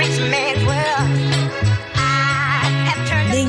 Thank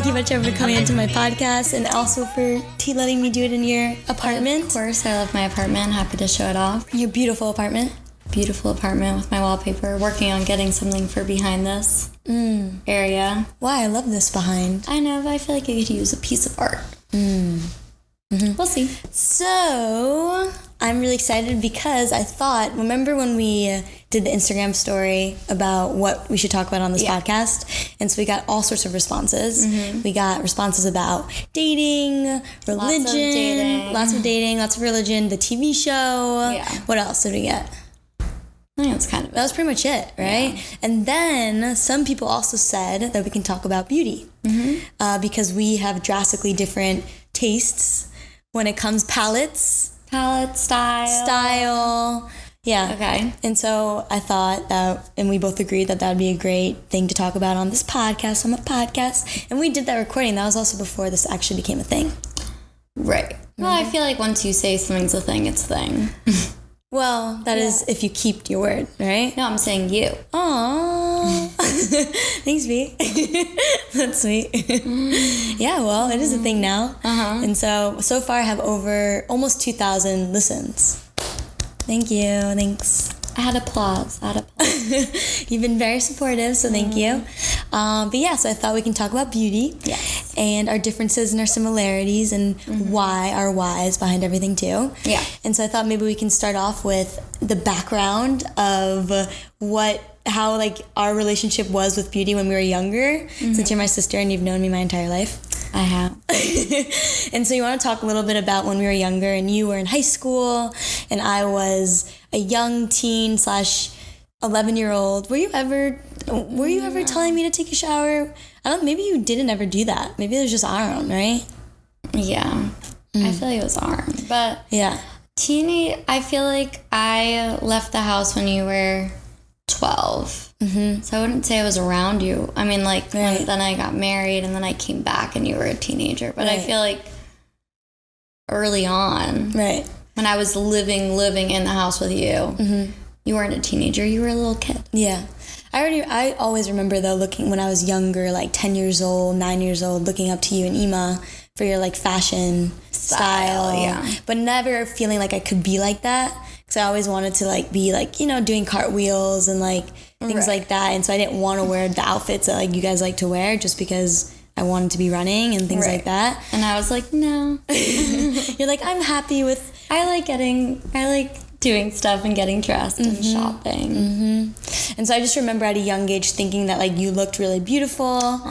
you, Batsheva, for coming into my podcast and also for letting me do it in your apartment. Of course, I love my apartment. Happy to show it off. Your beautiful apartment. Beautiful apartment with my wallpaper. Working on getting something for behind this area. Why? I love this behind. I know, but I feel like I could use a piece of art. We'll see. So, I'm really excited because I thought, remember when we did the Instagram story about what we should talk about on this podcast? And so we got all sorts of responses. We got responses about dating, religion, lots of dating, lots of religion, the TV show. Yeah. What else did we get? I think that's kind of it. That was pretty much it, right? Yeah. And then some people also said that we can talk about beauty because we have drastically different tastes when it comes style. Yeah. Okay. And so I thought that, and we both agreed that would be a great thing to talk about on this podcast, And we did that recording. That was also before this actually became a thing. Right. Well, I feel like once you say something's a thing, it's a thing. Well, that is if you keep your word, right? No, I'm saying you. Aww. Thanks, B. That's sweet. Yeah, well, it is a thing now. And so far I have over almost 2,000 listens. Thank you. Thanks. I had applause. You've been very supportive, so thank you. But yeah, so I thought we can talk about beauty. Yes. And our differences and our similarities and our whys behind everything too. Yeah. And so I thought maybe we can start off with the background of how like our relationship was with beauty when we were younger, since you're my sister and you've known me my entire life. I have. And so you want to talk a little bit about when we were younger and you were in high school and I was a young teen / 11-year-old. Were you ever telling me to take a shower? Maybe you didn't ever do that. Maybe it was just Aaron, right? Yeah. I feel like it was Aaron. But yeah. I feel like I left the house when you were 12. So I wouldn't say I was around you. I mean, like, then I got married and then I came back and you were a teenager. But I feel like early on, when I was living in the house with you, you weren't a teenager. You were a little kid. Yeah. I always remember, though, looking when I was younger, like 10 years old, 9 years old, looking up to you and Ima for your, like, fashion style. Yeah. But never feeling like I could be like that. Because I always wanted to, like, be, like, you know, doing cartwheels and, like, things like that. And so I didn't want to wear the outfits that, like, you guys like to wear just because I wanted to be running and things like that. And I was like, no. You're like, I'm happy with... I like doing stuff and getting dressed and shopping. And so I just remember at a young age thinking that, like, you looked really beautiful.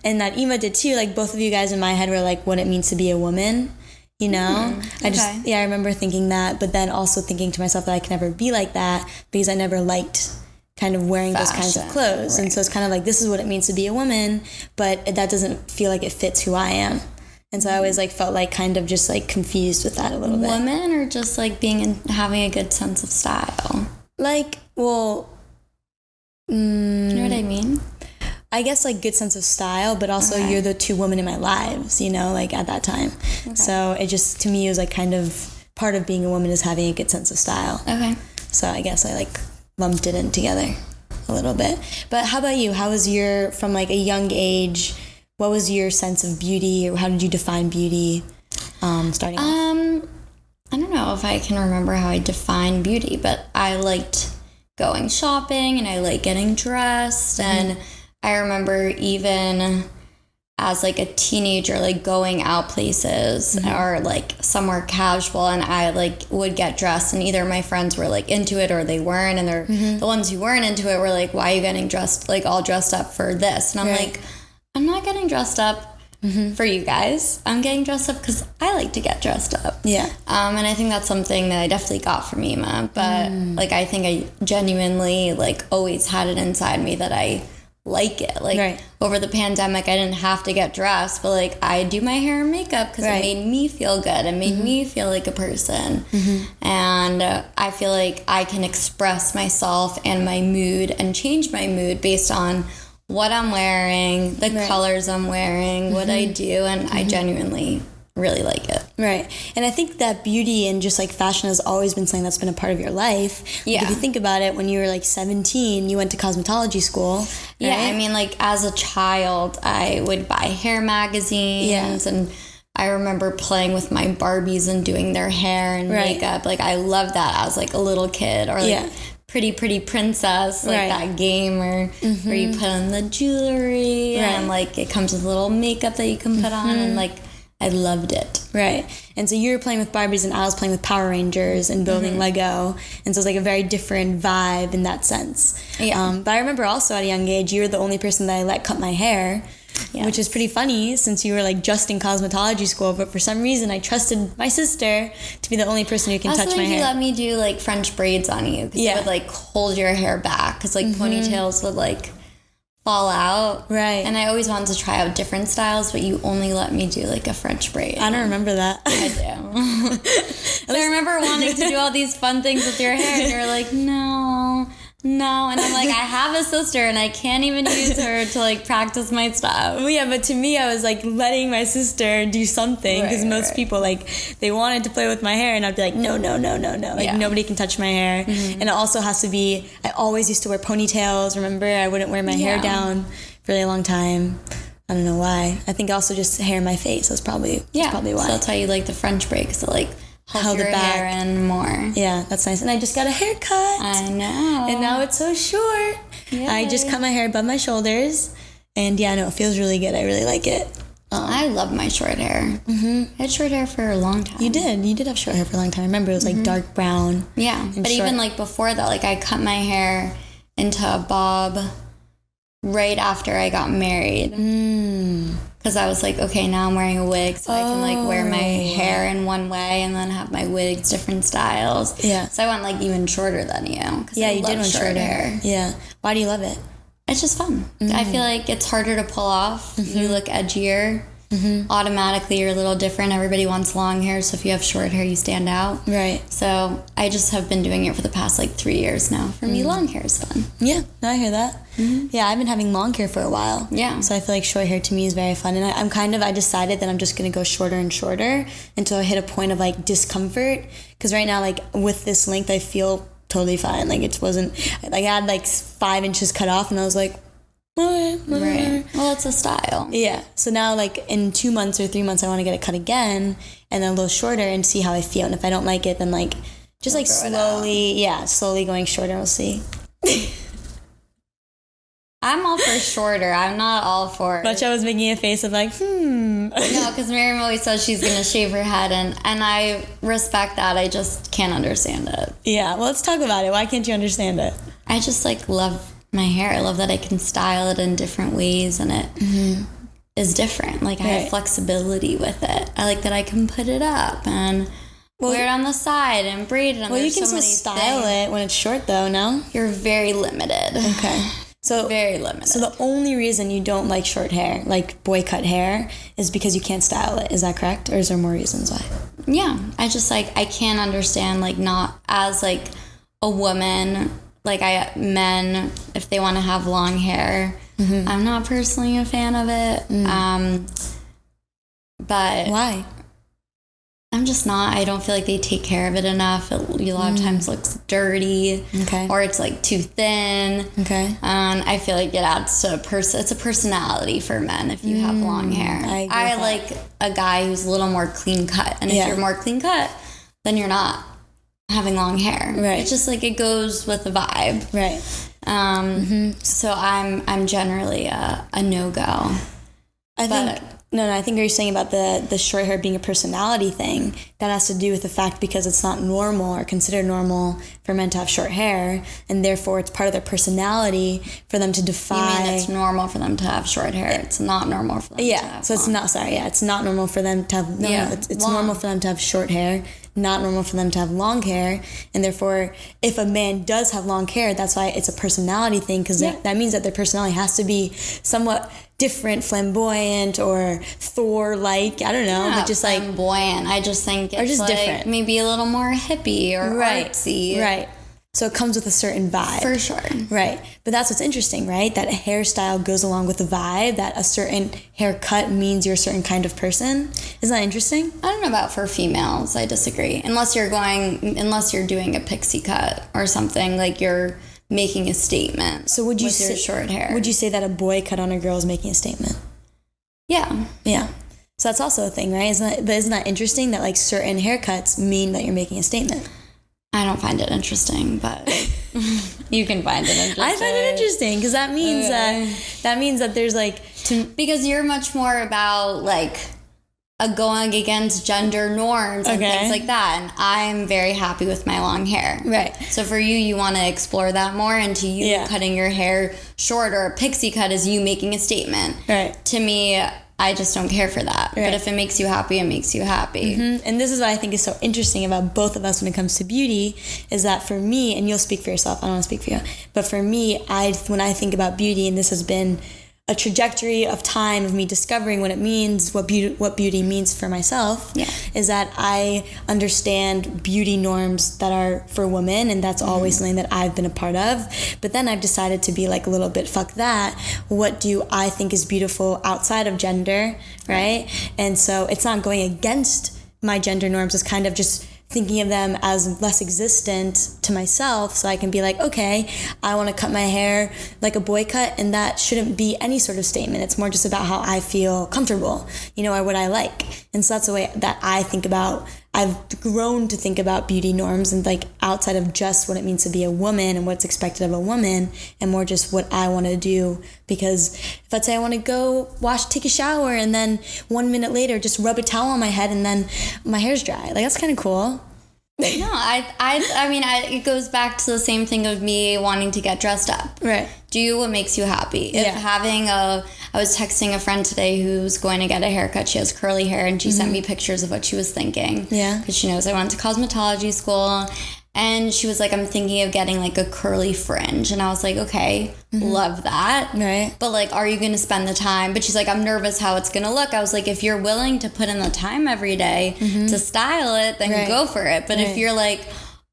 And that Ima did, too. Like, both of you guys in my head were, like, what it means to be a woman. You know? I remember thinking that, but then also thinking to myself that I can never be like that because I never liked kind of wearing those kinds of clothes. And so it's kind of like, this is what it means to be a woman, but that doesn't feel like it fits who I am. And so I always, like, felt like kind of just, like, confused with that a little bit. Women or just, like, having a good sense of style? Like, well... you know what I mean? I guess, like, good sense of style, but also you're the two women in my lives, you know, like, at that time. So it just, to me, it was, like, kind of part of being a woman is having a good sense of style. Okay. So I guess I, like, lumped it in together a little bit. But how about you? How was from, like, a young age, what was your sense of beauty, or how did you define beauty starting off? I don't know if I can remember how I defined beauty, but I liked going shopping and I liked getting dressed, and I remember even as, like, a teenager, like, going out places or, like, somewhere casual, and I, like, would get dressed, and either my friends were, like, into it or they weren't, and the ones who weren't into it were like, why are you getting dressed, like, all dressed up for this? And I'm like, I'm not getting dressed up for you guys. I'm getting dressed up because I like to get dressed up. Yeah. And I think that's something that I definitely got from Ima, but like, I think I genuinely, like, always had it inside me that I like it. Like, over the pandemic, I didn't have to get dressed, but, like, I do my hair and makeup because it made me feel good. It made me feel like a person. And I feel like I can express myself and my mood and change my mood based on what I'm wearing, the colors I'm wearing, what I do, and I genuinely really like it. Right. And I think that beauty and just like fashion has always been something that's been a part of your life. Yeah. Like if you think about it, when you were like 17, you went to cosmetology school. Right? Yeah, I mean, like as a child, I would buy hair magazines and I remember playing with my Barbies and doing their hair and makeup. Like I loved that as like a little kid, or like Pretty Princess, like that game where you put on the jewelry and like it comes with a little makeup that you can put on, and like I loved it. Right. And so you were playing with Barbies and I was playing with Power Rangers and building Lego. And so it's like a very different vibe in that sense. Yeah. But I remember also at a young age, you were the only person that I let cut my hair, which is pretty funny since you were like just in cosmetology school. But for some reason, I trusted my sister to be the only person who can touch my hair. You let me do like French braids on you because it would like hold your hair back because like ponytails would like fall out. Right. And I always wanted to try out different styles, but you only let me do like a French braid. I don't remember that. I do. I remember wanting to do all these fun things with your hair, and you're like, no. And I'm like, I have a sister and I can't even use her to like practice my stuff. Well, yeah, but to me, I was like letting my sister do something because most people like they wanted to play with my hair and I'd be like, no. Like nobody can touch my hair. And it also has to be, I always used to wear ponytails. Remember, I wouldn't wear my hair down for a really long time. I don't know why. I think also just hair in my face. That's probably why. So that's why you like the French braid, because it like held your hair in more. Yeah, that's nice. And I just got a haircut. I know. And now it's so short. Yay. I just cut my hair above my shoulders. And yeah, no, it feels really good. I really like it. I love my short hair. I had short hair for a long time. You did have short hair for a long time. I remember it was like dark brown. Yeah, but short. Even like before that, like I cut my hair into a bob right after I got married. Because I was like, okay, now I'm wearing a wig, so I can like wear my hair in one way and then have my wigs different styles. Yeah. So I went like even shorter than you. Yeah, you did want short hair. Yeah. Why do you love it? It's just fun. I feel like it's harder to pull off. You look edgier. Automatically, you're a little different. Everybody wants long hair, so if you have short hair, you stand out. Right. So I just have been doing it for the past like 3 years now. For me, long hair is fun. Yeah, I hear that. Yeah, I've been having long hair for a while. Yeah. So I feel like short hair to me is very fun. And I decided that I'm just going to go shorter and shorter until I hit a point of like discomfort. Because right now, like with this length, I feel totally fine. Like it wasn't, like I had like 5 inches cut off and I was like, right. Well, it's a style. Yeah. So now, like in 2 months or 3 months, I want to get it cut again and then a little shorter and see how I feel. And if I don't like it, then like just like slowly going shorter. We'll see. I'm all for shorter. I'm not all for. Batsheva was making a face of like, No, because Miriam always says she's gonna shave her head, and I respect that. I just can't understand it. Yeah. Well, let's talk about it. Why can't you understand it? I just like love my hair. I love that I can style it in different ways and it is different. Like I have flexibility with it. I like that I can put it up and wear it on the side and braid it. Well, you can still style it when it's short though, no? You're very limited. Okay. So very limited. So the only reason you don't like short hair, like boy cut hair, is because you can't style it. Is that correct? Or is there more reasons why? Yeah. I just like, I can't understand like not as like a woman. Like men, if they want to have long hair, I'm not personally a fan of it. But why? I'm just not. I don't feel like they take care of it enough. It a lot of times looks dirty, or it's like too thin. And I feel like it adds to it's a personality for men if you have long hair. I like a guy who's a little more clean cut, and if you're more clean cut, then you're not having long hair. Right. It's just like it goes with the vibe. Right. So I'm generally a no-go. I think you're saying about the short hair being a personality thing. That has to do with the fact because it's not normal or considered normal for men to have short hair, and therefore it's part of their personality for them to defy. You mean it's normal for them to have short hair? It's not normal for them to have so long. It's not, sorry, it's not normal for them to have, it's normal for them to have short hair, not normal for them to have long hair, and therefore if a man does have long hair, that's why it's a personality thing, because that means that their personality has to be somewhat different, flamboyant, or Thor-like. I don't know, but just like flamboyant. I just think it's just like different. Maybe a little more hippie or artsy. Right. So it comes with a certain vibe. For sure. Right. But that's what's interesting, right? That a hairstyle goes along with the vibe, that a certain haircut means you're a certain kind of person. Isn't that interesting? I don't know about for females. I disagree. Unless you're doing a pixie cut or something, like you're making a statement. So would you with your short hair. Would you say that a boy cut on a girl is making a statement? Yeah. Yeah. So that's also a thing, right? Isn't that interesting that like certain haircuts mean that you're making a statement? I don't find it interesting, but you can find it interesting. I find it interesting because that means that there's like because you're much more about like going against gender norms and things like that, and I'm very happy with my long hair. Right. So for you want to explore that more, and to you cutting your hair short or a pixie cut is you making a statement. Right. To me, I just don't care for that. Right. But if it makes you happy, it makes you happy. Mm-hmm. And this is what I think is so interesting about both of us when it comes to beauty, is that for me, and you'll speak for yourself, I don't want to speak for you, but for me, when I think about beauty, and this has been a trajectory of time of me discovering what it means, what beauty means for myself, is that I understand beauty norms that are for women, and that's always something that I've been a part of. But then I've decided to be like a little bit, fuck that. What do I think is beautiful outside of gender, right? And so it's not going against my gender norms, it's kind of just thinking of them as less existent to myself, so I can be like, okay, I want to cut my hair like a boy cut, and that shouldn't be any sort of statement. It's more just about how I feel comfortable, or what I like. And so that's the way that I think about, I've grown to think about beauty norms, and like outside of just what it means to be a woman and what's expected of a woman, and more just what I want to do. Because if let's say I want to go take a shower, and then 1 minute later just rub a towel on my head and then my hair's dry, like that's kind of cool. No, I mean, it goes back to the same thing of me wanting to get dressed up. Right. Do what makes you happy. I was texting a friend today who's going to get a haircut. She has curly hair, and she sent me pictures of what she was thinking. Yeah. Because she knows I went to cosmetology school. And she was like, I'm thinking of getting like a curly fringe. And I was like, okay, love that. Right. But like, are you going to spend the time? But she's like, I'm nervous how it's going to look. I was like, if you're willing to put in the time every day to style it, then go for it. But if you're like,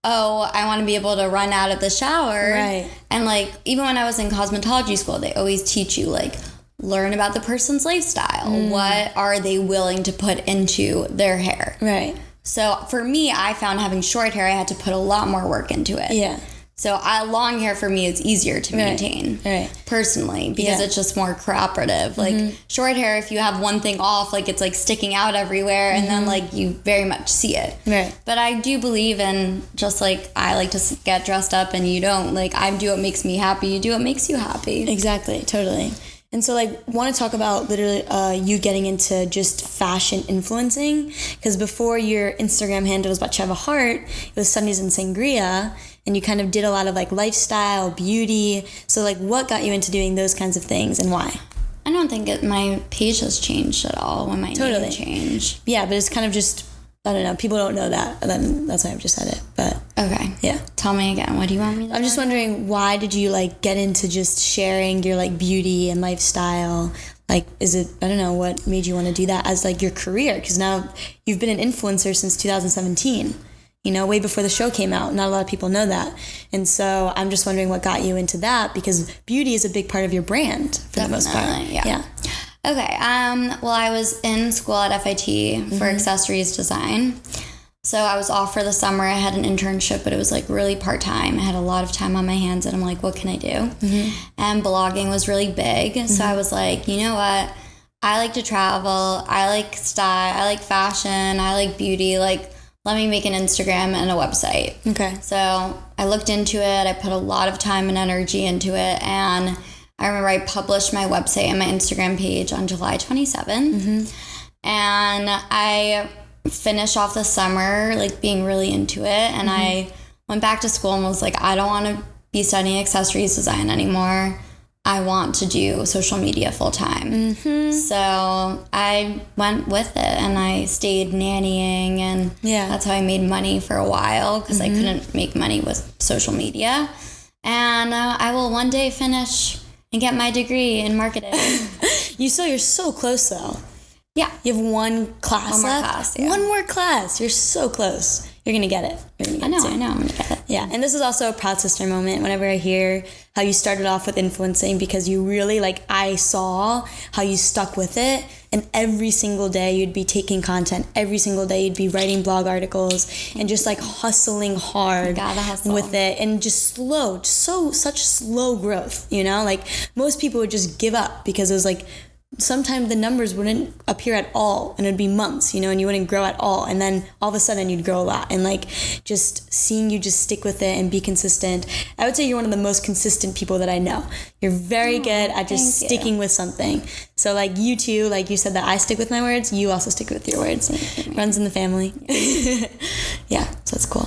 oh, I want to be able to run out of the shower. Right. And like, even when I was in cosmetology school, they always teach you like, learn about the person's lifestyle. What are they willing to put into their hair? Right. So for me, I found having short hair, I had to put a lot more work into it. Yeah. So long hair for me is easier to maintain, personally, because it's just more cooperative. Like short hair, if you have one thing off, like it's like sticking out everywhere, and then like you very much see it. Right. But I do believe in, just like I like to get dressed up and you don't, like I do what makes me happy, you do what makes you happy. Exactly, totally. And so, like, want to talk about literally you getting into just fashion influencing, because before your Instagram handle was Batsheva Haart, it was Sundays and Sangria, and you kind of did a lot of like lifestyle, beauty. So, like, what got you into doing those kinds of things, and why? I don't think my page has changed at all when my name changed. Yeah, but it's kind of just, I don't know, people don't know that, and then that's why I've just said it. But okay, yeah, tell me again, what do you want me to I'm just wondering, why did you like get into just sharing your like beauty and lifestyle? Like, is it, I don't know, what made you want to do that as like your career? Because now you've been an influencer since 2017, way before the show came out. Not a lot of people know that. And so I'm just wondering what got you into that, because beauty is a big part of your brand for the most part. Yeah. Okay, well, I was in school at FIT for accessories design. So I was off for the summer. I had an internship, but it was like really part-time. I had a lot of time on my hands, and I'm like, what can I do? And blogging was really big. So I was like, you know what? I like to travel. I like style. I like fashion. I like beauty. Like, let me make an Instagram and a website. Okay. So I looked into it. I put a lot of time and energy into it, and I remember I published my website and my Instagram page on July 27th. And I finished off the summer, like being really into it. And I went back to school and was like, I don't want to be studying accessories design anymore. I want to do social media full time. So I went with it, and I stayed nannying, and that's how I made money for a while, because I couldn't make money with social media. And I will one day finish and get my degree in marketing. You're so close though. Yeah. You have one class left. Class, yeah. One more class. You're so close. You're going to get it. I know, I'm going to get it. Yeah, and this is also a proud sister moment whenever I hear how you started off with influencing, because you really, like, I saw how you stuck with it, and every single day you'd be taking content, every single day you'd be writing blog articles and just like hustling hard with it, and just such slow growth, you know? Like, most people would just give up because it was like, sometimes the numbers wouldn't appear at all, and it'd be months, you know, and you wouldn't grow at all, and then all of a sudden you'd grow a lot. And like, just seeing you just stick with it and be consistent, I would say you're one of the most consistent people that I know. You're very good at just sticking with something. So like, you too, like you said that I stick with my words, you also stick with your words. Runs in the family. Yeah, so that's cool.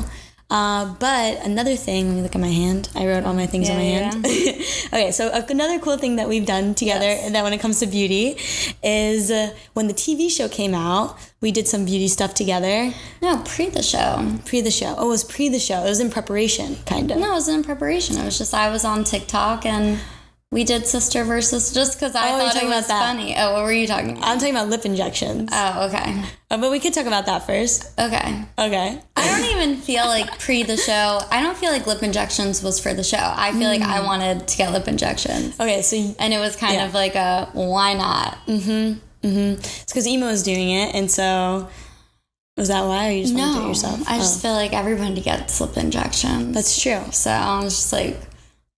But another thing, let me look at my hand. I wrote all my things on my hand. Okay, so another cool thing that we've done together, and that when it comes to beauty, is when the TV show came out, we did some beauty stuff together. No, pre the show. Pre the show. Oh, it was pre the show. It was in preparation, kind of. No, it wasn't in preparation. It was just, I was on TikTok and we did sister versus, just because I thought it was funny. Oh, what were you talking about? I'm talking about lip injections. Oh, okay. But we could talk about that first. Okay. I don't even feel like pre the show, I don't feel like lip injections was for the show. I feel like I wanted to get lip injections. Okay, so... And it was kind of like a, why not? It's because Emo was doing it, and so... Was that why, or you just wanted to do it yourself? I just feel like everybody gets lip injections. That's true. So I was just like,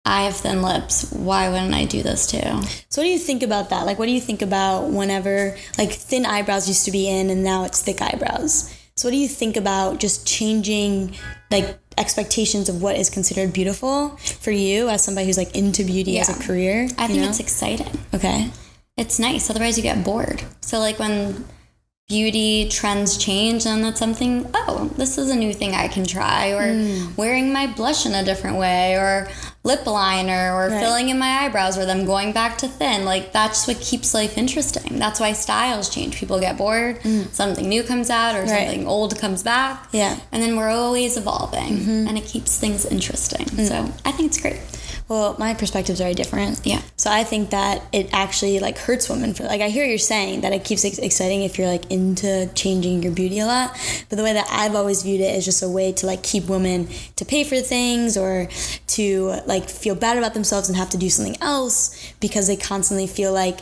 I have thin lips. Why wouldn't I do this too? So what do you think about that? Like, what do you think about whenever, like, thin eyebrows used to be in and now it's thick eyebrows? So what do you think about just changing, like, expectations of what is considered beautiful for you as somebody who's, like, into beauty as a career? I think it's exciting. Okay. It's nice. Otherwise you get bored. So, like, when beauty trends change, and that's something, oh, this is a new thing I can try, or wearing my blush in a different way, or lip liner, or filling in my eyebrows, or them going back to thin. Like, that's what keeps life interesting. That's why styles change. People get bored, something new comes out, or something old comes back, and then we're always evolving, and it keeps things interesting. So I think it's great. Well, my perspectives are different. Yeah. So I think that it actually, like, hurts women. For, like, I hear what you're saying, that it keeps exciting if you're, like, into changing your beauty a lot. But the way that I've always viewed it is just a way to, like, keep women to pay for things, or to, like, feel bad about themselves and have to do something else, because they constantly feel like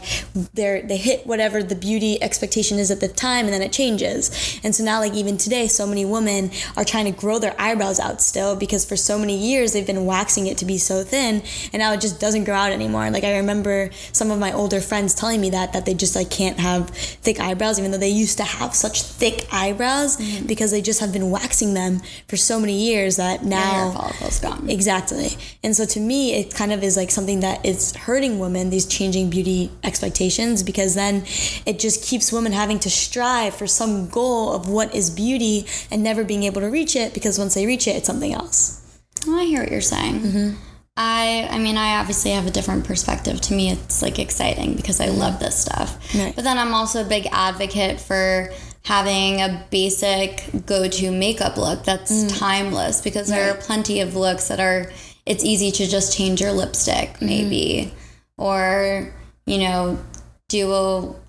they hit whatever the beauty expectation is at the time, and then it changes. And so now, like, even today, so many women are trying to grow their eyebrows out still, because for so many years they've been waxing it to be so thin, and now it just doesn't grow out anymore. Like, I remember some of my older friends telling me that they just, like, can't have thick eyebrows, even though they used to have such thick eyebrows, because they just have been waxing them for so many years that now... Hair follicles gone. Exactly. And so to me, it kind of is like something that is hurting women, these changing beauty expectations, because then it just keeps women having to strive for some goal of what is beauty and never being able to reach it, because once they reach it, it's something else. Well, I hear what you're saying. I mean, I obviously have a different perspective. To me, it's, like, exciting because I love this stuff. Right. But then I'm also a big advocate for having a basic go-to makeup look that's timeless, because there are plenty of looks that are, it's easy to just change your lipstick, maybe, or, you know,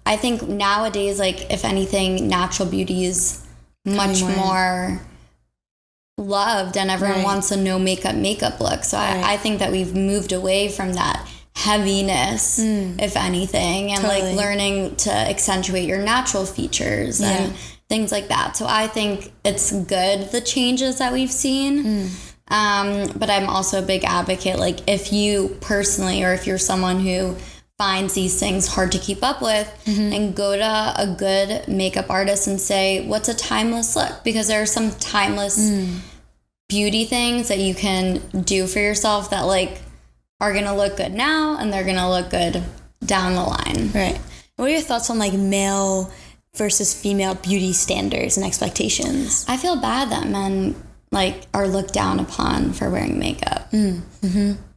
I think nowadays, like, if anything, natural beauty is much more loved, and everyone wants a no makeup look. So I think that we've moved away from that heaviness, if anything, and like learning to accentuate your natural features and things like that. So I think it's good, the changes that we've seen. But I'm also a big advocate, like, if you personally, or if you're someone who finds these things hard to keep up with, and go to a good makeup artist and say, what's a timeless look? Because there are some timeless beauty things that you can do for yourself that, like, are going to look good now, and they're going to look good down the line. Right. What are your thoughts on, like, male versus female beauty standards and expectations? I feel bad that men, like, are looked down upon for wearing makeup.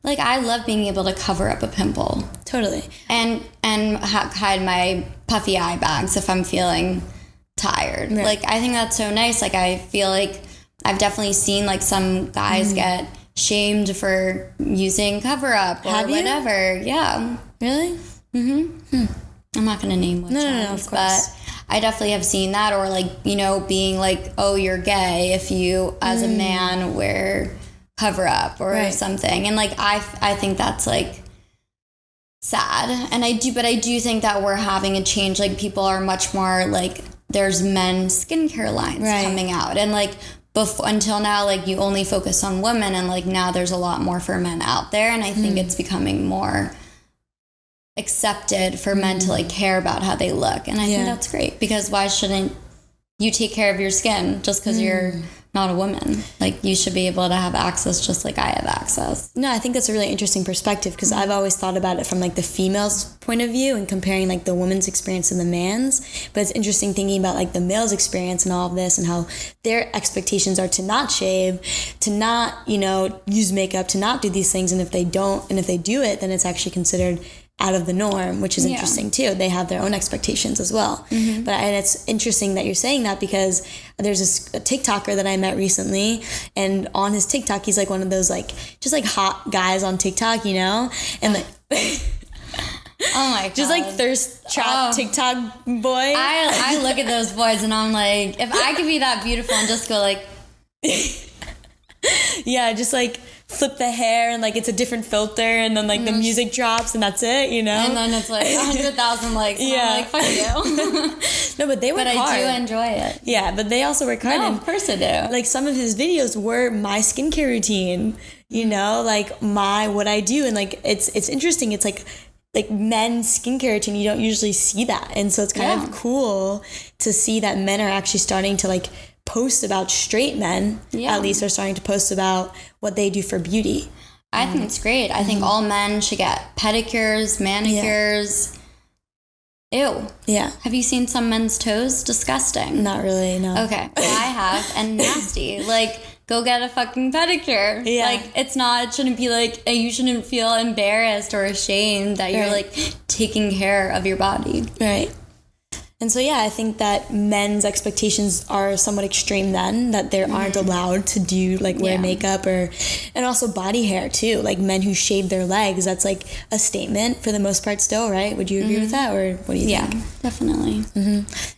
Like, I love being able to cover up a pimple. Totally. And hide my puffy eye bags if I'm feeling tired. Right. Like, I think that's so nice. Like, I feel like I've definitely seen, like, some guys get shamed for using cover up or whatever. Yeah. Really? I'm not going to name which ones, of course. But I definitely have seen that, or, like, you know, being like, oh, you're gay if you, as a man, wear cover up or something. And like, I think that's like sad. And I do think that we're having a change. Like, people are much more like, there's men's skincare lines coming out. And like, until now, like, you only focus on women, and like now there's a lot more for men out there. And I think it's becoming more accepted for men to like care about how they look. And I think that's great, because why shouldn't you take care of your skin just because you're not a woman? Like, you should be able to have access just like I have access. No, I think that's a really interesting perspective, because I've always thought about it from like the female's point of view and comparing like the woman's experience and the man's. But it's interesting thinking about like the male's experience and all of this, and how their expectations are to not shave, to not, use makeup, to not do these things. And if they don't, and if they do it, then it's actually considered out of the norm, which is interesting too. They have their own expectations as well. And it's interesting that you're saying that, because there's a TikToker that I met recently, and on his TikTok, he's like one of those like just like hot guys on TikTok, and like oh my god, just like thirst trap TikTok boy. I look at those boys and I'm like, if I could be that beautiful and just go like just like flip the hair and like it's a different filter, and then like the music drops and that's it, And then it's like 100,000 likes. And I'm like, fuck you. No, but they work hard. But I do enjoy it. Yeah, but they also work hard. No, of course I do. Like, some of his videos were my skincare routine, like what I do. And like, it's interesting. It's like men's skincare routine, you don't usually see that. And so it's kind of cool to see that men are actually starting to like post about, straight men at least are starting to post about what they do for beauty. I think it's great. I think all men should get pedicures, manicures. Ew. Yeah. Have you seen some men's toes? Disgusting. Not really, no. Okay. Well, I have, and nasty. Like, go get a fucking pedicure. Yeah. Like, it shouldn't be like, you shouldn't feel embarrassed or ashamed that you're like taking care of your body. Right. And so, I think that men's expectations are somewhat extreme then, that they aren't allowed to do, like, wear makeup and also body hair, too. Like, men who shave their legs, that's, like, a statement for the most part still, right? Would you agree with that, or what do you think? Yeah, definitely.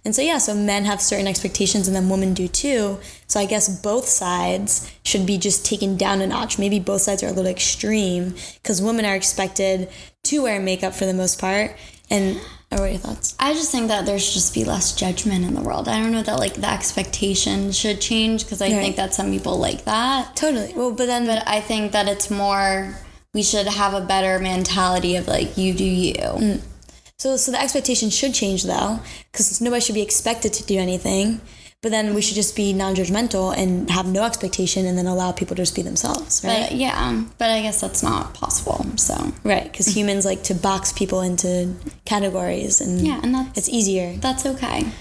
And so, so men have certain expectations, and then women do, too. So I guess both sides should be just taken down a notch. Maybe both sides are a little extreme, because women are expected to wear makeup for the most part, and... Or what are your thoughts? I just think that there should just be less judgment in the world. I don't know that like the expectation should change, because I think that some people like that. Totally. Well, but I think that it's more, we should have a better mentality of like, you do you. So the expectation should change though, because nobody should be expected to do anything. But then we should just be non-judgmental and have no expectation, and then allow people to just be themselves, right? But I guess that's not possible, so. Right, because humans like to box people into categories, and it's easier. That's okay.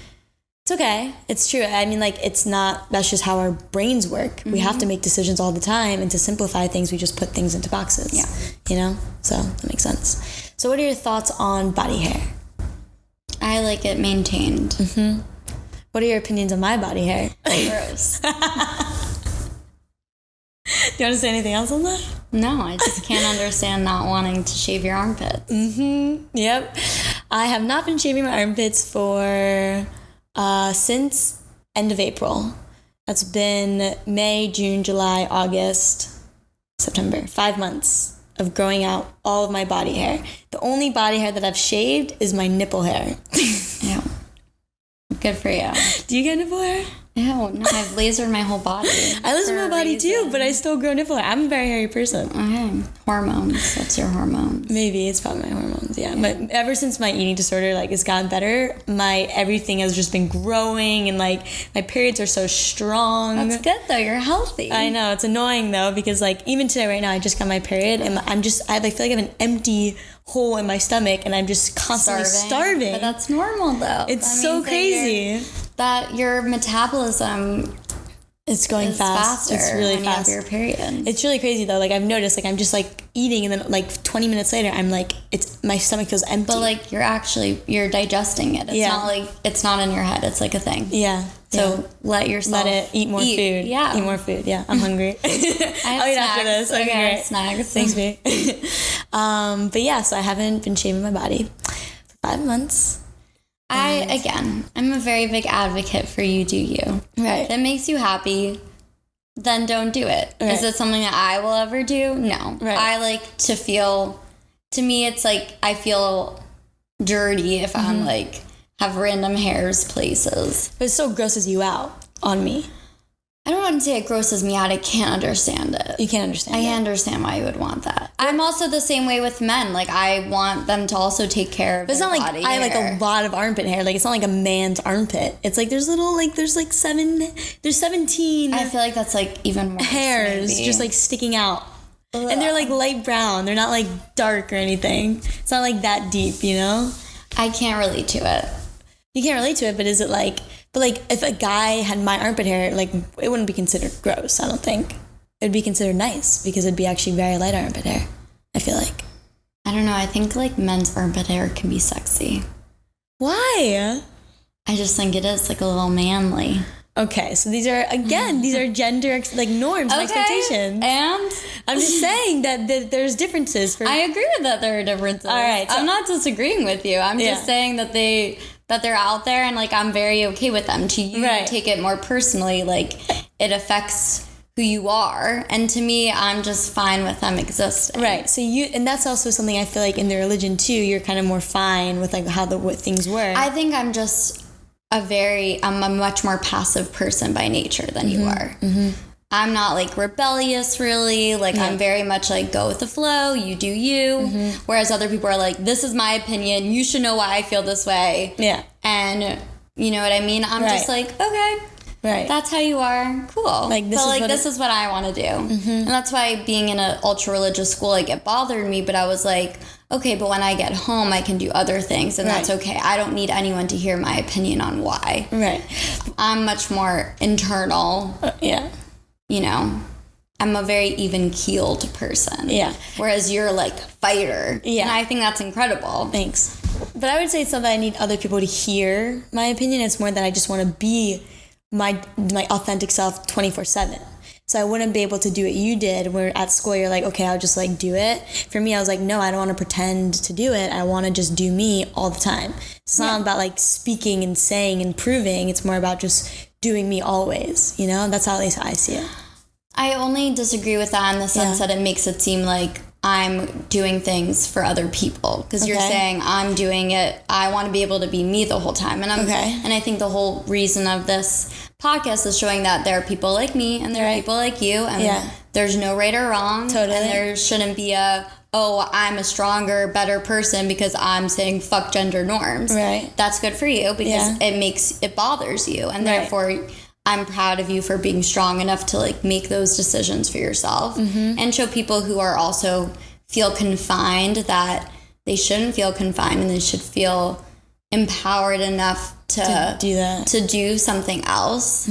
It's okay. It's true. I mean, like, it's not, that's just how our brains work. We have to make decisions all the time, and to simplify things, we just put things into boxes. Yeah. So that makes sense. So what are your thoughts on body hair? I like it maintained. What are your opinions on my body hair? Gross. Do you want to say anything else on that? No, I just can't understand not wanting to shave your armpits. Yep. I have not been shaving my armpits for since end of April. That's been May, June, July, August, September. 5 months of growing out all of my body hair. The only body hair that I've shaved is my nipple hair. Ew. Good for you. Do you get nipple hair? Ew, no, I've lasered my whole body. I lasered my body too, but I still grow nipple hair. I'm a very hairy person. Okay. Hormones. That's your hormones. Maybe it's probably my hormones, yeah. But ever since my eating disorder has gotten better, my everything has just been growing, and like my periods are so strong. That's good though. You're healthy. I know. It's annoying though, because like even today right now I just got my period, and I feel like I have an empty hole in my stomach, and I'm just constantly starving. But that's normal though. It's so crazy that your metabolism it's going fast. It's really when fast. You have your period. It's really crazy though. Like I've noticed, like I'm just like eating, and then like 20 minutes later, I'm like, my stomach feels empty. But like you're digesting it. It's not like it's not in your head. It's like a thing. Yeah. So let it eat more food. Yeah. Eat more food. Yeah. I'm hungry. I'll eat after this. Okay, great. Snacks. Thanks, babe. But yeah, so I haven't been shaving my body for 5 months. I'm a very big advocate for you do you. Right. If it makes you happy, then don't do it. Right. Is it something that I will ever do? No. Right. I like to feel, to me, it's like I feel dirty if I'm like, have random hairs places. But it still grosses you out on me. I don't want to say it grosses me out. I can't understand it. You can't understand I can't understand why you would want that. I'm also the same way with men. Like, I want them to also take care of But it's their not like body I have hair. like a lot of armpit hair. Like, it's not like a man's armpit. It's like there's little, like, there's 17 I feel like that's like even more hairs just like sticking out. Ugh. And they're like light brown. They're not like dark or anything. It's not like that deep, you know? I can't relate to it. You can't relate to it, but is it like, but like if a guy had my armpit hair, like it wouldn't be considered gross, I don't think. It'd be considered nice because it'd be actually very light armpit hair, I feel like. I don't know. I think like men's armpit hair can be sexy. Why? I just think it is like a little manly. Okay, so these are gender like norms and expectations. And I'm just saying that there's differences. I agree with that there are differences. All right, so I'm not disagreeing with you. I'm just saying that they're out there and like I'm very okay with them. To you, take it more personally, like it affects who you are, and to me, I'm just fine with them existing. Right. So and that's also something I feel like in the religion too. You're kind of more fine with like how what things work. I think I'm just I'm a much more passive person by nature than you are. Mm-hmm. I'm not like rebellious really. Like I'm very much like go with the flow, you do you. Mm-hmm. Whereas other people are like, this is my opinion, you should know why I feel this way. Yeah. And you know what I mean? I'm just like, okay. Right. That's how you are. Cool. Like this is what I want to do. Mm-hmm. And that's why being in an ultra religious school, like it bothered me, but I was like, okay, but when I get home, I can do other things, and that's okay. I don't need anyone to hear my opinion on why. Right. I'm much more internal. Yeah. You know, I'm a very even-keeled person. Yeah. Whereas you're like fighter. Yeah. And I think that's incredible. Thanks. But I would say it's not that I need other people to hear my opinion. It's more that I just want to be my authentic self 24/7. So I wouldn't be able to do what you did where at school you're like, okay, I'll just like do it. For me, I was like, no, I don't want to pretend to do it. I want to just do me all the time. It's not about like speaking and saying and proving. It's more about just doing me always, you know? That's how at least I see it. I only disagree with that in the sense that it makes it seem like I'm doing things for other people. Because you're saying I'm doing it. I want to be able to be me the whole time. And and I think the whole reason of this podcast is showing that there are people like me and there are people like you. And there's no right or wrong. Totally. And there shouldn't be I'm a stronger, better person because I'm saying fuck gender norms. Right. That's good for you because it bothers you. And therefore, I'm proud of you for being strong enough to like make those decisions for yourself and show people who are also feel confined that they shouldn't feel confined and they should feel empowered enough to do that, to do something else.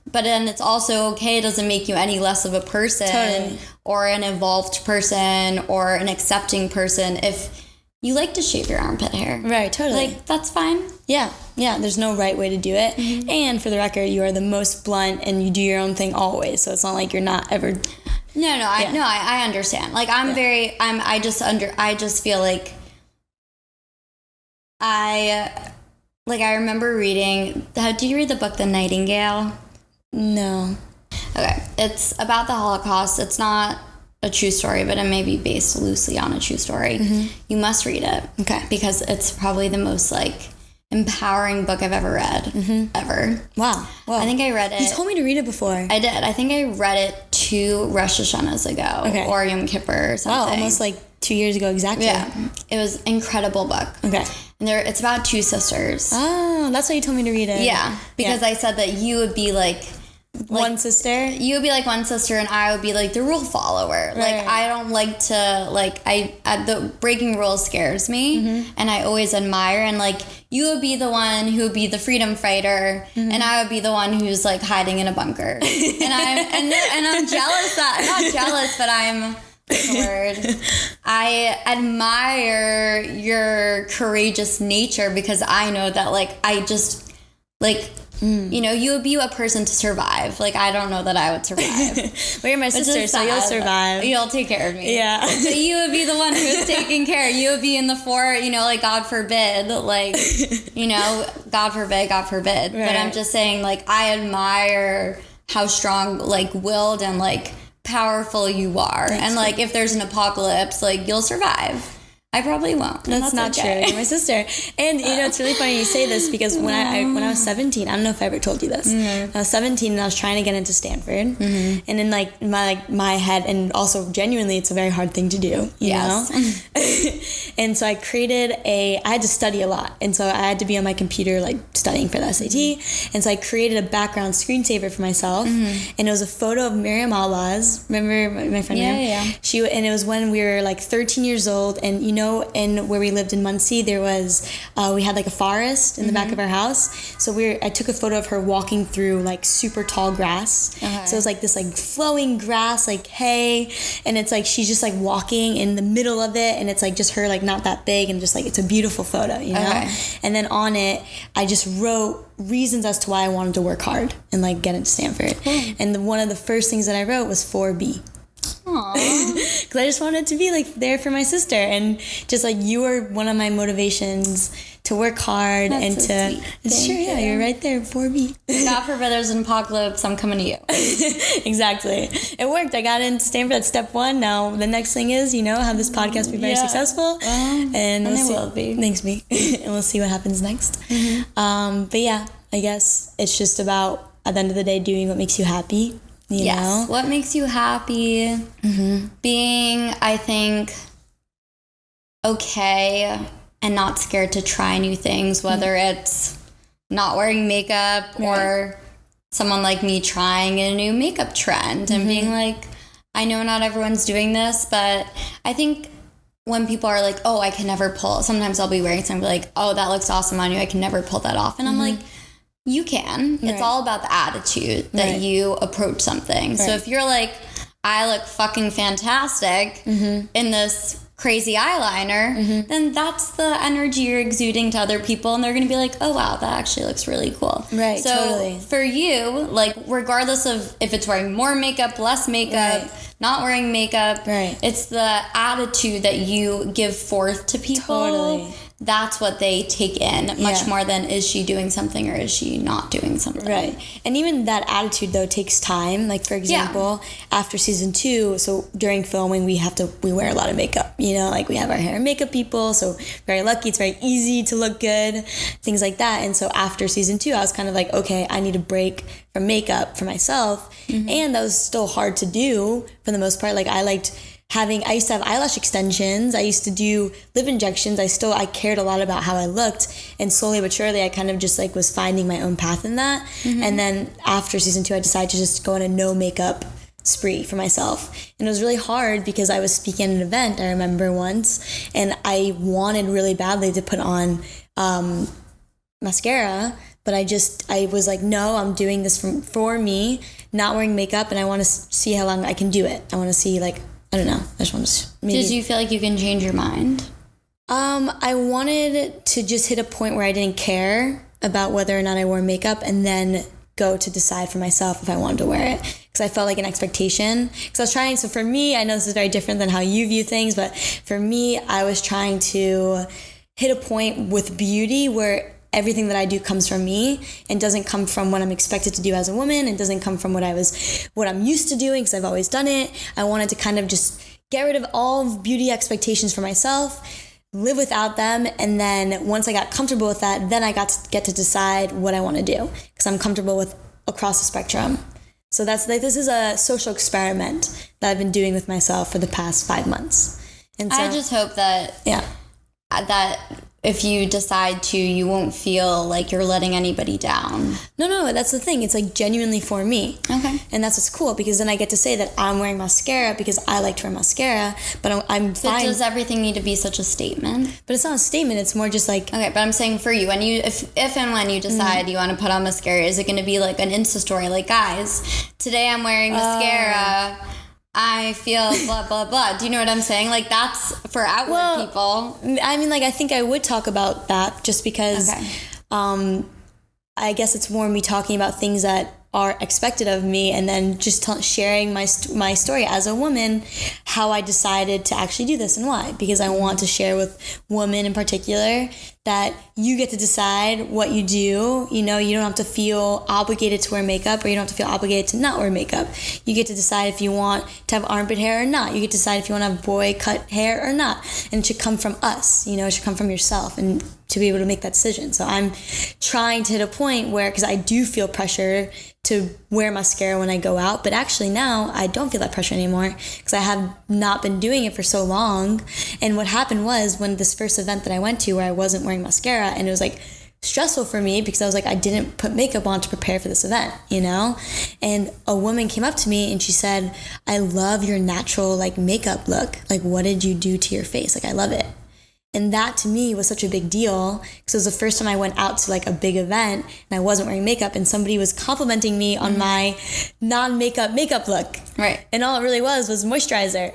But then it's also okay. It doesn't make you any less of a person or an evolved person or an accepting person if you like to shave your armpit hair. Right, totally. Like, that's fine. Yeah, there's no right way to do it. And for the record, you are the most blunt and you do your own thing always. So it's not like you're not ever... I understand. Like, I just feel like I remember reading... Did you read the book The Nightingale? No. Okay. It's about the Holocaust. It's not a true story, but it may be based loosely on a true story. You must read it. Okay. Because it's probably the most, like, empowering book I've ever read. Ever. Wow. I think I read it. You told me to read it before. I did. I think I read it 2 Rosh Hashanahs ago. Or Yom Kippur or something. Wow, almost like 2 years ago exactly. Yeah. It was an incredible book. Okay. And it's about 2 sisters. Oh, that's why you told me to read it. Yeah. Because I said that you would be like one sister? You would be like one sister and I would be like the rule follower. Right. Like I don't like to the breaking rules scares me and I always admire, and like you would be the one who would be the freedom fighter and I would be the one who's like hiding in a bunker. And I'm jealous not jealous, but I'm what's the word? I admire your courageous nature because I know that like I just like you know, you would be a person to survive. Like, I don't know that I would survive. Well, you're my sister, so you'll survive. You'll take care of me. Yeah. So you would be the one who's taking care. You would be in the fort, you know, like, God forbid. Like, you know, God forbid. Right. But I'm just saying, like, I admire how strong, like, willed and, like, powerful you are. And, like, if there's an apocalypse, like, you'll survive. I probably won't. That's not true. You're my sister. And, you know, it's really funny you say this because when I was 17, I don't know if I ever told you this. I was 17 and I was trying to get into Stanford. And in, like, my head, and also genuinely, it's a very hard thing to do, you know? And so I had to study a lot. And so I had to be on my computer, like, studying for the SAT. And so I created a background screensaver for myself. And it was a photo of Miriam Haart. Remember my friend Miriam? Yeah. And it was when we were, like, 13 years old. And, you know, in where we lived in Muncie, there was we had like a forest in the back of our house. So I took a photo of her walking through like super tall grass. So it was like this like flowing grass, like hay, and it's like she's just like walking in the middle of it, and it's like just her like not that big, and just like it's a beautiful photo, you know. And then on it, I just wrote reasons as to why I wanted to work hard and like get into Stanford. And one of the first things that I wrote was 4B. Because I just wanted to be like there for my sister, and just like you were one of my motivations to work hard. That's and so to sweet. It's true, yeah, you're right there, 4B. God forbid there's an apocalypse, I'm coming to you. Exactly. It worked. I got into Stanford at step 1. Now the next thing is, you know, have this podcast be very successful, and it will be. Thanks, me. And we'll see what happens next. But yeah, I guess it's just about at the end of the day doing what makes you happy. You know? What makes you happy? Being, I think, okay and not scared to try new things, whether it's not wearing makeup or someone like me trying a new makeup trend and being like, I know not everyone's doing this, but I think when people are like, oh, I can never pull, sometimes I'll be wearing something like, oh, that looks awesome on you, I can never pull that off. And I'm like, you can. It's all about the attitude that you approach something. So if you're like, I look fucking fantastic in this crazy eyeliner, then that's the energy you're exuding to other people, and they're going to be like, oh, wow, that actually looks really cool. Right, so totally. For you, like, regardless of if it's wearing more makeup, less makeup, not wearing makeup, it's the attitude that you give forth to people. That's what they take in much more than is she doing something or is she not doing something. Right. And even that attitude, though, takes time. Like, for example, after season 2, so during filming, we wear a lot of makeup. You know, like we have our hair and makeup people, so very lucky. It's very easy to look good, things like that. And so after season 2, I was kind of like, okay, I need a break from makeup for myself. And that was still hard to do for the most part. Like, I used to have eyelash extensions. I used to do lip injections. I cared a lot about how I looked. And slowly but surely, I kind of just like was finding my own path in that. And then after season 2, I decided to just go on a no makeup spree for myself. And it was really hard because I was speaking at an event, I remember once, and I wanted really badly to put on mascara. But I was like, no, I'm doing this for me, not wearing makeup. And I want to see how long I can do it. I want to see like, I don't know. I just want to maybe. Did you feel like you can change your mind? I wanted to just hit a point where I didn't care about whether or not I wore makeup, and then go to decide for myself if I wanted to wear it. Because I felt like an expectation. Because I was trying, so for me, I know this is very different than how you view things, but for me, I was trying to hit a point with beauty where everything that I do comes from me and doesn't come from what I'm expected to do as a woman, and doesn't come from what I'm used to doing because I've always done it. I wanted to kind of just get rid of all beauty expectations for myself, live without them, and then once I got comfortable with that, then I got to get to decide what I want to do because I'm comfortable with across the spectrum. So that's like, this is a social experiment that I've been doing with myself for the past 5 months. And so, I just hope that that if you decide to, you won't feel like you're letting anybody down. No, that's the thing. It's like genuinely for me. Okay. And that's what's cool, because then I get to say that I'm wearing mascara because I like to wear mascara, but I'm fine. Does everything need to be such a statement? But it's not a statement. It's more just like... Okay, but I'm saying for you, if and when you decide you want to put on mascara, is it going to be like an Insta story? Like, guys, today I'm wearing mascara. I feel blah, blah, blah. Do you know what I'm saying? Like, that's for outward people. I mean, like, I think I would talk about that just because I guess it's more me talking about things that are expected of me, and then just sharing my story as a woman, how I decided to actually do this and why. Because I want to share with women in particular that you get to decide what you do. You know, you don't have to feel obligated to wear makeup, or you don't have to feel obligated to not wear makeup. You get to decide if you want to have armpit hair or not. You get to decide if you want to have boy cut hair or not. And it should come from us, you know, it should come from yourself, and to be able to make that decision. So I'm trying to hit a point where, because I do feel pressure to wear mascara when I go out, but actually now I don't feel that pressure anymore because I have not been doing it for so long. And what happened was, when this first event that I went to where I wasn't wearing mascara, and it was like stressful for me because I was like, I didn't put makeup on to prepare for this event, you know? And a woman came up to me and she said, I love your natural like makeup look. Like, what did you do to your face? Like, I love it. And that to me was such a big deal because it was the first time I went out to like a big event and I wasn't wearing makeup, and somebody was complimenting me on my non-makeup makeup look. Right. And all it really was moisturizer,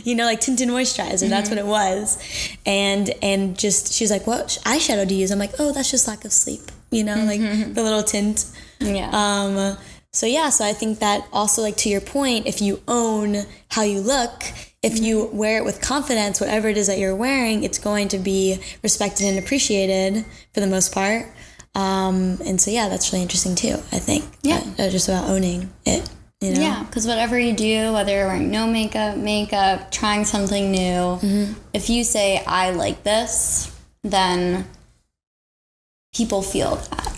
you know, like tinted moisturizer. That's what it was. And just, she was like, what eyeshadow do you use? I'm like, oh, that's just lack of sleep, you know, like the little tint. Yeah. So I think that also, like, to your point, if you own how you look, if you wear it with confidence, whatever it is that you're wearing, it's going to be respected and appreciated for the most part. And so, that's really interesting too, I think. Yeah. Just about owning it, you know? Yeah, because whatever you do, whether you're wearing no makeup, trying something new, if you say, I like this, then people feel that.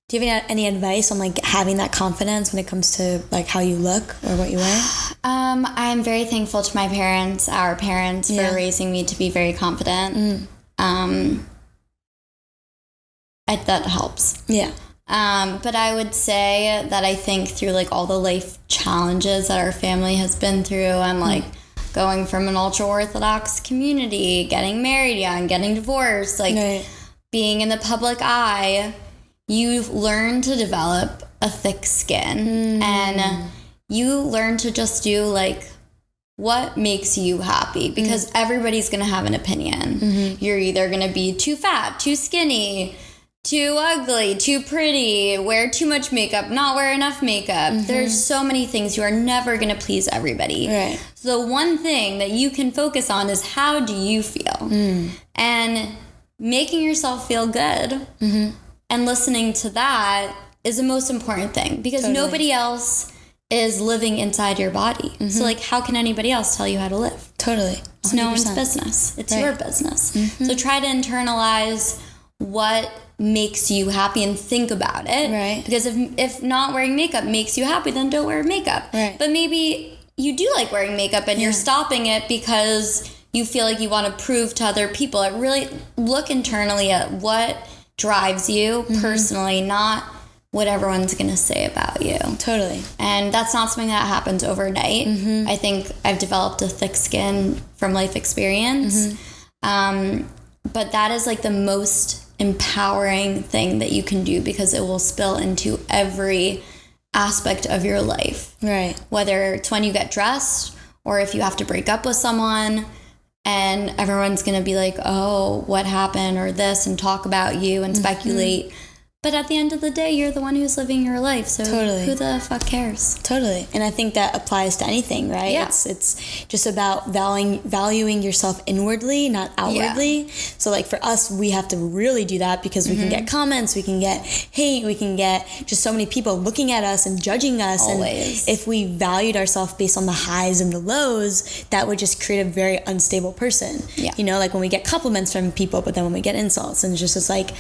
Do you have any advice on like having that confidence when it comes to like how you look or what you wear? I'm very thankful to my parents, our parents, for raising me to be very confident. That helps. Yeah. But I would say that I think through like all the life challenges that our family has been through, and like going from an ultra-Orthodox community, getting married young, getting divorced, like being in the public eye, you learn to develop a thick skin, and you learn to just do like what makes you happy, because everybody's going to have an opinion. You're either going to be too fat, too skinny, too ugly, too pretty, wear too much makeup, not wear enough makeup. There's so many things. You are never going to please everybody. Right. So one thing that you can focus on is, how do you feel? And making yourself feel good and listening to that is the most important thing, because nobody else is living inside your body. So like, how can anybody else tell you how to live? Totally. 100%. It's no one's business. It's your business. So try to internalize what makes you happy and think about it. Right. Because if not wearing makeup makes you happy, then don't wear makeup. Right. But maybe you do like wearing makeup and you're stopping it because you feel like you want to prove to other people. Really look internally at what drives you personally, not what everyone's going to say about you. Totally. And that's not something that happens overnight. I think I've developed a thick skin from life experience. But that is like the most empowering thing that you can do, because it will spill into every aspect of your life. Right. Whether it's when you get dressed, or if you have to break up with someone, and everyone's going to be like, oh, what happened, or this, and talk about you and speculate. But at the end of the day, you're the one who's living your life. So who the fuck cares? Totally. And I think that applies to anything, right? Yeah. It's just about valuing yourself inwardly, not outwardly. Yeah. So like for us, we have to really do that, because we can get comments, we can get hate, we can get just so many people looking at us and judging us. Always. And if we valued ourselves based on the highs and the lows, that would just create a very unstable person. Yeah. You know, like when we get compliments from people, but then when we get insults, and it's like,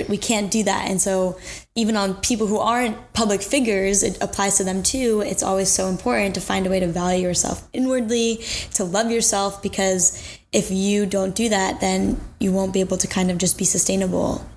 we can't do that. And so even on people who aren't public figures, it applies to them too. It's always so important to find a way to value yourself inwardly, to love yourself, because if you don't do that, then you won't be able to kind of just be sustainable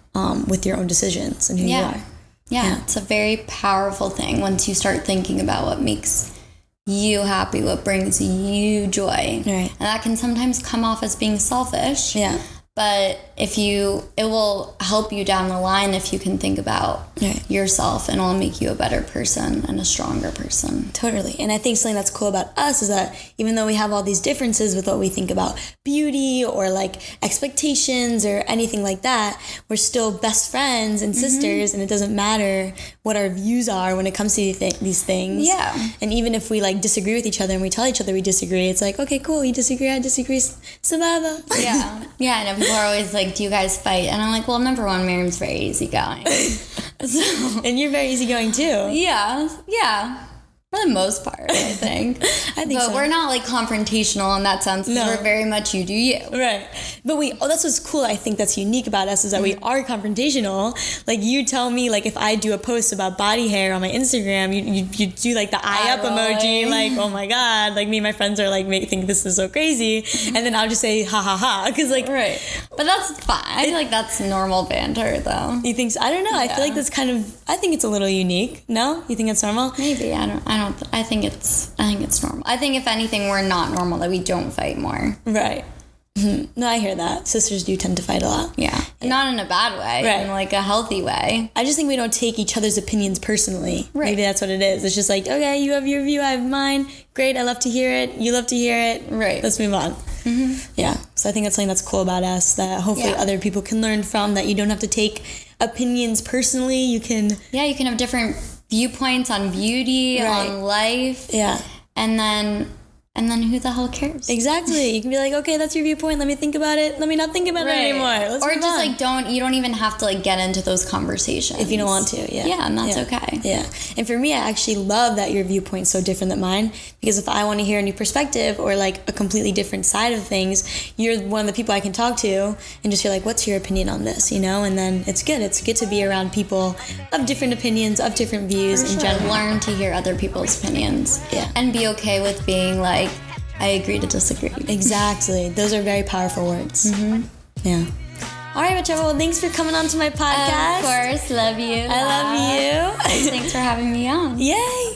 with your own decisions and who you are. Yeah, it's a very powerful thing once you start thinking about what makes you happy, what brings you joy. Right. And that can sometimes come off as being selfish. Yeah. But it will help you down the line if you can think about yourself, and it'll make you a better person and a stronger person. Totally. And I think something that's cool about us is that even though we have all these differences with what we think about beauty or like expectations or anything like that, we're still best friends and sisters, and it doesn't matter what our views are when it comes to these things. Yeah. And even if we like disagree with each other and we tell each other we disagree, it's like, okay, cool, you disagree, I disagree, sababa. Yeah. Yeah, and people are always like, do you guys fight? And I'm like, well, number one, Miriam's very easygoing. And you're very easy-going too. Yeah. For the most part, I think. But so. We're not like confrontational in that sense. No. We're very much you do you. Right. But that's what's cool, I think that's unique about us, is that we are confrontational. Like, you tell me, like, if I do a post about body hair on my Instagram, you do like the eye up emoji, like, oh my God, like me and my friends are like, think this is so crazy. And then I'll just say, ha ha ha. Cause like, right. But that's fine. I feel like that's normal banter though. You think so? I don't know. Yeah. I feel like that's I think it's a little unique. No? You think it's normal? Maybe. I think it's normal. I think if anything, we're not normal, that we don't fight more. Right. No, I hear that. Sisters do tend to fight a lot. Yeah. Not in a bad way. Right. In like a healthy way. I just think we don't take each other's opinions personally. Right. Maybe that's what it is. It's just like, okay, you have your view, I have mine. Great, I love to hear it. You love to hear it. Right. Let's move on. Yeah. So I think that's something that's cool about us, that hopefully other people can learn from, that you don't have to take opinions personally. You can have different viewpoints on beauty, on life. Yeah. And then who the hell cares? Exactly. You can be like, okay, that's your viewpoint. Let me think about it. Let me not think about it anymore. Let's or move just on. like you don't even have to like get into those conversations. If you don't want to, yeah. Yeah, and that's okay. Yeah. And for me, I actually love that your viewpoint's so different than mine, because if I want to hear a new perspective or like a completely different side of things, you're one of the people I can talk to and just hear like, what's your opinion on this, you know? And then it's good. It's good to be around people of different opinions, of different views in general. Learn to hear other people's opinions. Yeah. And be okay with being like, I agree to disagree. Exactly. Those are very powerful words. Yeah. All right, Batsheva, well, thanks for coming on to my podcast. Of course. Love you. I love you. Thanks for having me on. Yay.